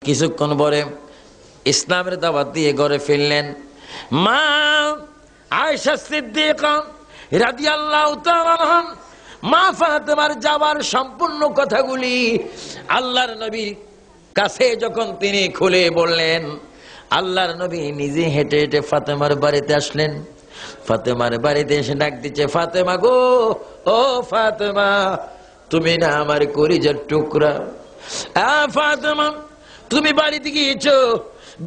কিছুক্ষণ পরে ইসলামের দাওয়াত দিয়ে ঘরে ফিরলেন। মা আয়েশা সিদ্দিকা রাদিয়াল্লাহু তাআলা আনহা মা ফাতেমার যাওয়ার সম্পূর্ণ কথাগুলি আল্লাহর নবীর কাছে যখন তিনি খুলে বললেন, আল্লাহর নবী নিজে হেঁটে হেঁটে ফাতেমার বাড়িতে আসলেন। ফাতেমার বাড়িতে এসে ডাক দিচ্ছে, ফাতেমা গো, ও ফাতেমা, তুমি না আমার কলিজার টুকরা। ফাতেমা, তুমি বাড়িতে গিয়েছো,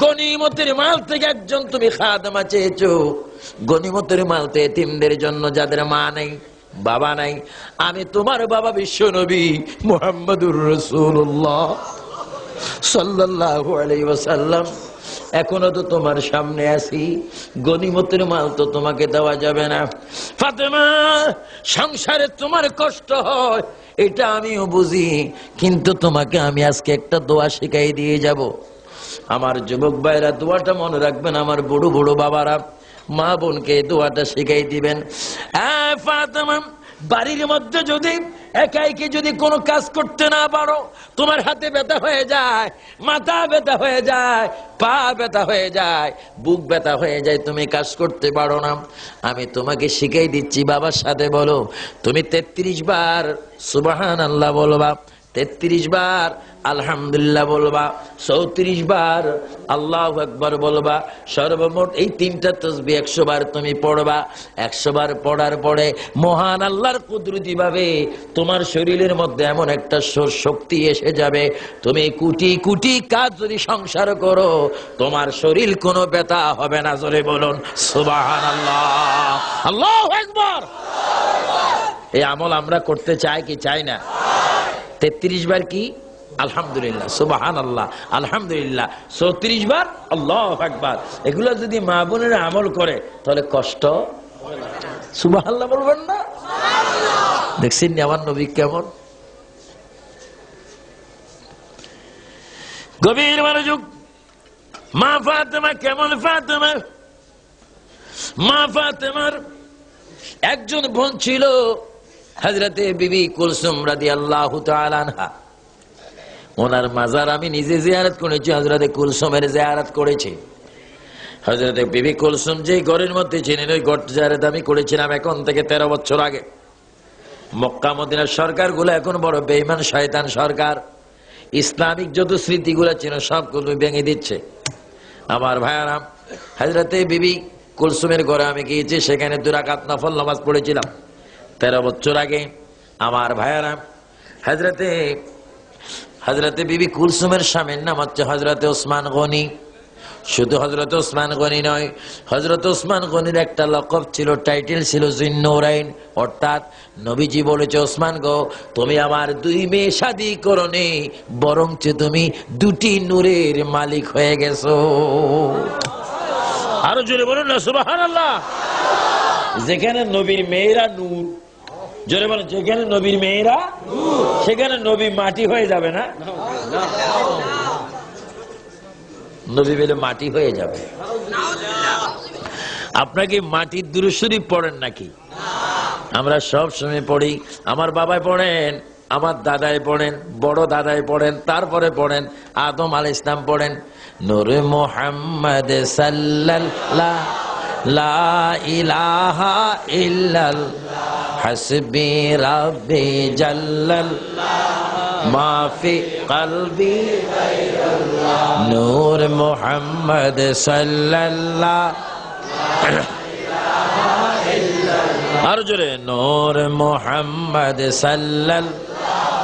গনিমতের মাল থেকে একজন তুমি খাদেমা চেয়েছো। গনিমতের মাল তো এতিমদের জন্য, যাদের মা নাই বাবা নাই। আমি তোমার বাবা বিশ্ব নবী মুহাম্মদুর রাসূলুল্লাহ সাল্লাল্লাহু আলাইহি ওয়াসাল্লাম এখনো তো তোমার সামনে আছি, গনিমতের মাল তো তোমাকে দেওয়া যাবে না। ফাতেমা, সংসারে তোমার কষ্ট হয় এটা আমিও বুঝি, কিন্তু তোমাকে আমি আজকে একটা দোয়া শিখাই দিয়ে যাব। আমার যুবক ভাইরা দোয়াটা মনে রাখবেন, আমার বুড়ো বুড়ো বাবারা মা বোনকে দোয়াটা শিখাই দিবেন। ফাতেমা, বাড়ির মধ্যে যদি একাইকে যদি কোনো কাজ করতে না পারো, তোমার হাতে ব্যথা হয়ে যায়, মাথা ব্যথা হয়ে যায়, পা ব্যথা হয়ে যায়, বুক ব্যথা হয়ে যায়, তুমি কাজ করতে পারো না, আমি তোমাকে শিখাই দিচ্ছি। বাবার সাথে বলো, তুমি 33 বার সুবহানাল্লাহ বলবা, 33 বার আলহামদুলিল্লাহ বলবা, 34 বার আল্লাহু আকবার বলবা। সর্বমোট এই 3টা তাসবিহ 100 বার তুমি পড়বা। 100 বার পড়ার পরে মহান আল্লাহর কুদরতি ভাবে তোমার শরীরের মধ্যে এমন একটা শক্তি এসে যাবে, তুমি কোটি কোটি কাজ যদি সংসার করো, তোমার শরীর কোনো ব্যথা হবে না। জোরে বলুন সুবহানাল্লাহ, আল্লাহু আকবার। এই আমল আমরা করতে চাই কি চাই না? 33 বার কি আলহামদুলিল্লাহ, সুবহানাল্লাহ, আলহামদুলিল্লাহ, 34 বার আল্লাহু আকবার। এগুলো যদি মা বোনেরা আমল করে তাহলে কষ্ট, সুবহানাল্লাহ বলবেন না? দেখছেন আমার নবী কেমন গভীর মনোযোগ। মা ফাতেমা কেমন? ফাতেমা, মা ফাতেমার একজন বোন ছিল হযরতে বিবি কুলসুম রাদিয়াল্লাহু তাআলা আনহা। ওনার মাজার আমি নিজে জিয়ারত করেছি, হযরতে কুলসুমের জিয়ারত করেছি। হযরতে বিবি কুলসুম যে ঘরের মধ্যে ছিলেন, ওই ঘর জিয়ারত আমি করেছিলাম এখন থেকে 13 বছর আগে। মক্কা মদিনার সরকারগুলো এখন বড় বেঈমান শয়তান সরকার, ইসলামিক যত স্মৃতিগুলো ছিল সবগুলো ভেঙে দিচ্ছে। আমার ভাইয়ারাম, হযরতে বিবি কুলসুমের ঘরে আমি গিয়েছি, সেখানে 2 রাকাত নফল নামাজ পড়েছিলাম 13 বছর আগে। আমার ভাইয়ারাম, হযরতে বিবি কুলসুমের স্বামীর নাম হচ্ছে হযরতে ওসমান গনি। শুধু হযরতে ওসমান গনি নয়, হযরতে ওসমান গনির একটা লকব ছিল, টাইটেল ছিল জিন্নুরাইন, অর্থাৎ নবীজি বলেছে, ওসমান গো, তুমি আমার 2 মেয়ে শাদী করনি, বরঞ্চ তুমি 2টি নূরের মালিক হয়ে গেছো। আরো জোরে বলুন না সুবহানাল্লাহ। যেখানে নবীর মেয়েরা নূর, জোরে বলেন, যেখানে নবীর মেয়েরা সেখানে নবী মাটি হয়ে যাবে না? নবী বলে মাটি হয়ে যাবে। আপনাকে মাটির দুরূদ শরীফ পড়েন নাকি? আমরা সব সময় পড়ি। আমার বাবাই পড়েন, আমার দাদাই পড়েন, বড় দাদাই পড়েন, তারপরে পড়েন আদম আলাইহিস সালাম পড়েন, নূরে মুহাম্মদ সাল্লাল্লাহ লা ইলাহা ইল্লাল্লাহ হাসবি রাব্বি জাল্লাল্লাহ মাফি কলবি গায়রুল্লাহ নূর মুহাম্মদ সাল্লাল্লাহ আর জোরে নূর মুহাম্মদ সাল্লাল্লাহ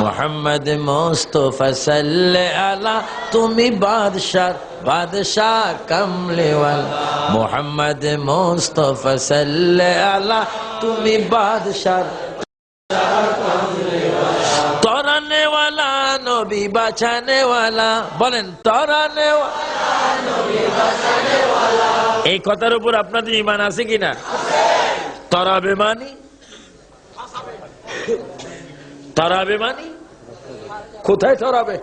মুহাম্মদ মুস্তাফা সাল্লাল্লাহু আলা তুমি বাদশাহ বাদশাহ কামলেওয়ালা মুহাম্মদ মুস্তাফা সাল্লাল্লাহু আলা তুমি বাদশাহ তরানে ওয়ালা নবী বাঁচানে ওয়ালা। বলেন তরানে ওয়ালা নবী বাঁচানে ওয়ালা। এই কথার উপর আপনাদের ঈমান আছে কিনা? তরাবে মানি, তরাবে মানি কোথায় তরাবে,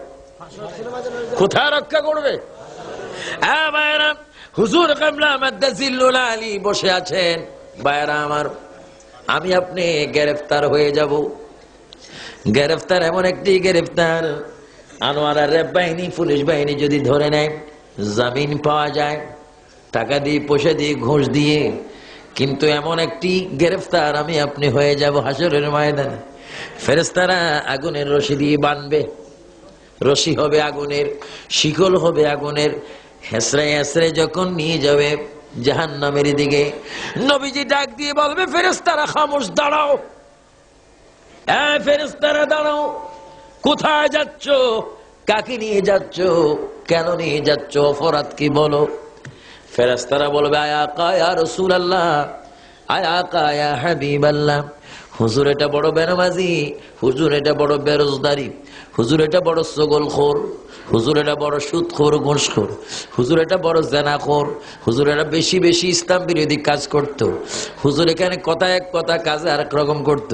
কোথায় রক্ষা করবে? হুজুর কিবলা মাদ্দাজিল্লুল আলী বসে আছেন। ভাইরা আমার, আমি আপনি গ্রেফতার হয়ে যাব, গ্রেফতার এমন একটি গ্রেফতার, আনোয়ারা র্যাব বাহিনী পুলিশ বাহিনী যদি ধরে নেয়, জামিন পাওয়া যায় টাকা দিয়ে পয়সা দিয়ে ঘুষ দিয়ে, কিন্তু এমন একটি গ্রেফতার আমি আপনি হয়ে যাব হাসরের ময়দানে। ফেরেশতারা আগুনের রশি দিয়ে বাঁধবে, রশি হবে আগুনের, শিকল হবে আগুনের, হেসড়ে হেসড়ে যখন নিয়ে যাবে জাহান্নামের দিকে, নবীজি ডাক দিয়ে বলবে, ফেরেশতারা খামোশ, দাঁড়াও। ফেরেশতারা দাঁড়াও, কোথায় যাচ্ছ? কাকে নিয়ে যাচ্ছ? কেন নিয়ে যাচ্ছ? অপরাধ কি বলো? ফেরেশতারা বলবে, আয়া কা ইয়া রাসূলুল্লাহ, আয়া কা ইয়া হাবিবাল্লাহ। হুজুর এটা বড় বেনামাজি, হুজুর এটা বড় বেরোজগারি, হুজুর এটা বড় ছগলখোর, হুজুর এটা বড় সুদখোর ঘুষখোর, হুজুর এটা বড় জেনাখোর, হুজুর এটা বেশি বেশি ইসলাম বিরোধী কাজ করত, হুজুর এখানে কথা এক কথা কাজে আরেক রকম করত।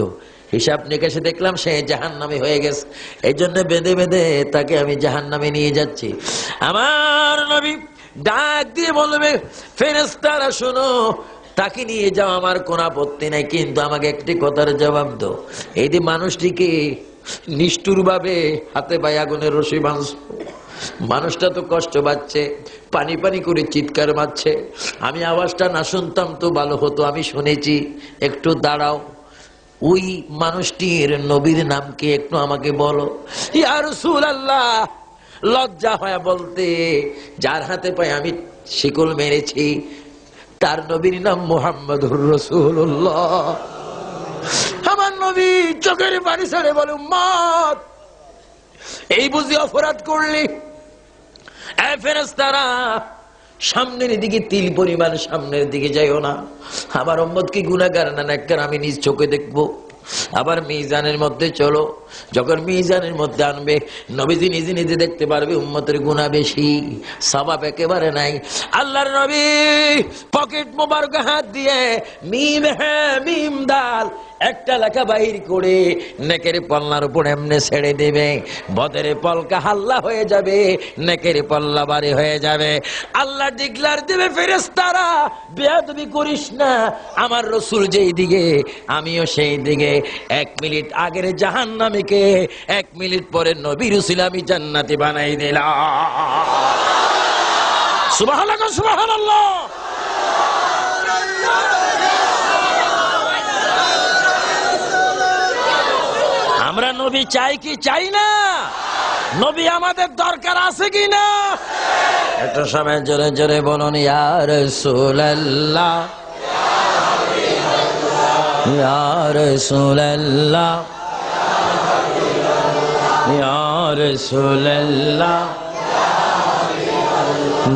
হিসাব নিকাশে দেখলাম সে জাহান্নামী হয়ে গেছে, এই জন্য বেঁধে বেঁধে তাকে আমি জাহান্নামে নিয়ে যাচ্ছি। আমার নবী ডাক দিয়ে বলবে, ফেরেশতারা শোনো, তাকে নিয়ে যাও, আমার কোন আপত্তি নাই, কিন্তু আমাকে একটি কথার জবাব দাও। এই যে মানুষটিকে নিষ্ঠুর ভাবে হাতে পায়ে আগুনের রশি বাঁধছ, মানুষটা তো কষ্ট পাচ্ছে, পানি পানি করে চিৎকার মারছে, আমি আওয়াজটা না শুনতাম তো ভালো হতো, আমি শুনেছি, একটু দাঁড়াও, ওই মানুষটির নবীর নাম কি একটু আমাকে বলো। ইয়া রাসূলুল্লাহ, লজ্জা হয় বলতে, যার হাতে পায়ে আমি শিকল মেরেছি তার নবীর নাম মুহাম্মদুর রাসূলুল্লাহ। আমার নবী চোখের পানি ছেড়ে বলে, উম্মত, এই বুঝি অপরাধ করলি? ফেরেশতারা সামনের দিকে তিল পরিমাণ সামনের দিকে যাইও না, আমার উম্মত কি গুনাহগার না নেককার আমি নিজ চোখে দেখবো। আবার মিজানের মধ্যে চলো, যখন মিজানের মধ্যে আনবে, নবীজি নিজে নিজে দেখতে পারবে উম্মতের গুনাহ বেশি, সওয়াব একেবারে নাই। আল্লাহর নবী পকেট মোবারক হাত দিয়ে মিম হ্যাঁ মিম দাল একটা লেখা বাহির করে নেকের পাল্লার উপর এমনি ছেড়ে দেবে, বদের পলকা হাল্লা হয়ে যাবে, নেকের পাল্লা বাড়ি হয়ে যাবে। আল্লাহ ডিক্লার দেবে, ফেরেশতারা বেয়াদবি করিস না, আমার রাসূল যেই দিকে আমিও সেই দিকে। 1 মিনিট আগের জাহান্নামীকে 1 মিনিট পরে নবীর উসিলা আমি জান্নাতি বানাই দিলাম। সুবহানাল্লাহ, সুবহানাল্লাহ। আমরা নবী চাই কি চাই না? নবী আমাদের দরকার আছে কি না? একটা সময় জোরে জোরে বলুন, ইয়া রাসূলুল্লাহ, ইয়া রাসূলুল্লাহ, ইয়া রাসূলুল্লাহ।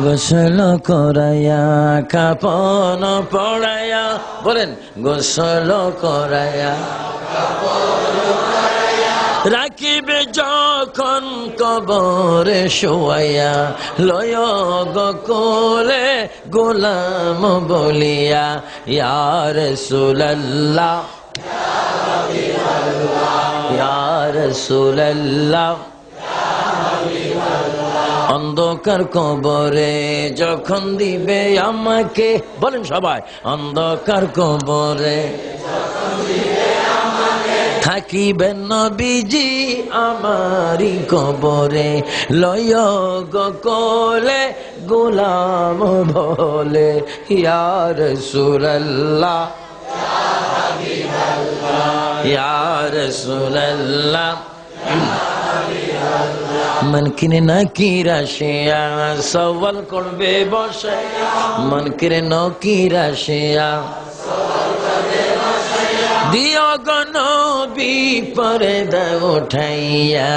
গোসল করায়া কাপন পড়ায়া, বলেন, গোসল করায়া রাখিবে যখন কবরে শোয়াইয়া, লয় গো কোলে গোলাম বলিয়া, ইয়া রাসূলুল্লাহ, ইয়া রাসূলুল্লাহ। অন্ধকার কবরে যখন দিবে আমাকে, বলেন সবাই, অন্ধকার কবরে থাকিবেন নবীজি আমারি কবরে, লয় গো কোলে গোলাম বলে, ইয়া রাসূলুল্লাহ, ইয়া রাসূলুল্লাহ। মনকিরে নাকিরা শিয়া সওয়াল করবে বসে, মনকিরে নকিরা শিয়া দিও গো নবী পর্দা উঠাইয়া,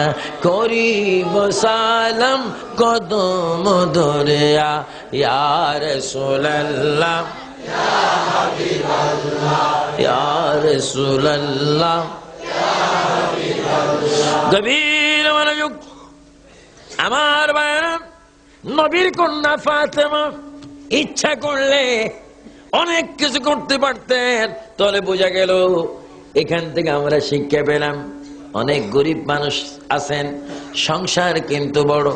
করিব সালাম কদম ধরিয়া, ইয়া রাসূলুল্লাহ, ইয়া রাসূলুল্লাহ। গভীর মনোযোগ আমার ভাইরা, নবীর কন্যা ফাতেমা ইচ্ছা করলে অনেক কিছু করতে পারতেন। তাহলে বোঝা গেল এখান থেকে আমরা শিক্ষা পেলাম, অনেক গরিব মানুষ আছেন, সংসার কিন্তু বড়,